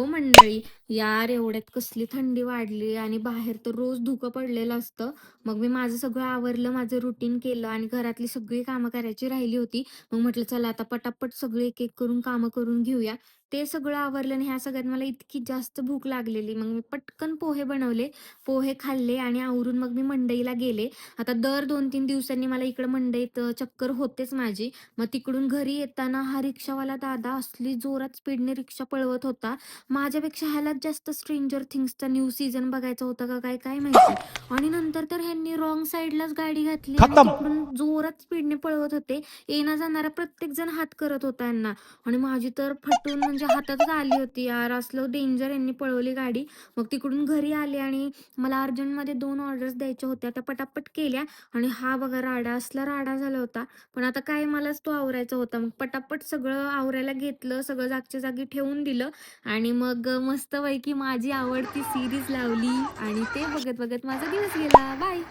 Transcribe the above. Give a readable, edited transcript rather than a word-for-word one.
हो मंडळी, यार एवढ्यात कसली थंडी वाढली आणि बाहेर तर रोज धुकं पडलेलं असतं. मग मी माझं सगळं आवरलं, माझं रुटीन केलं आणि घरातली सगळी कामं करायची राहिली होती. मग म्हटलं चला आता पटापट सगळे एक-एक करून कामं करून घेऊया. ते सगळं आवरलं आणि ह्या सगळ्यात मला इतकी जास्त भूक लागलेली. मग मी पटकन पोहे बनवले, पोहे खाल्ले आणि आवरून मग मी मंडईला गेले. आता दर 2-3 दिवसांनी मला इकडं मंडईत चक्कर होतेच माझी. मग तिकडून घरी येताना हा रिक्षावाला दादा असली जोरात स्पीडने रिक्षा पळवत होता. माझ्यापेक्षा ह्यालाच जास्त स्ट्रेंजर थिंग्सचा न्यू सीझन बघायचा होता का काय, काय माहिती. आणि नंतर तर ह्यांनी रॉंग साईडलाच गाडी घातली आणि खत्म. तिकडून जोरात स्पीडने पळवत होते. येणं-जाणारा प्रत्येक जण हात करत होता यांना आणि माझी तर फटून म्हणजे हातातच आली होती यार. असलं डेंजर यांनी पळवली गाडी. मग तिकडून घरी आले आणि मला अर्जंटमध्ये 2 ऑर्डर्स द्यायच्या होत्या. त्या पटापट केल्या आणि हा बघा राडा, असला राडा झाला होता. पण आता काय मलाच तो आवरायचा होता. मग पटापट सगळं आवरायला घेतलं, सगळं जागच्या जागी ठेवून दिलं आणि मग मस्तपैकी माझी आवडती सीरीज लावली आणि ते बघत-बघत माझा दिवस गेला. बाय.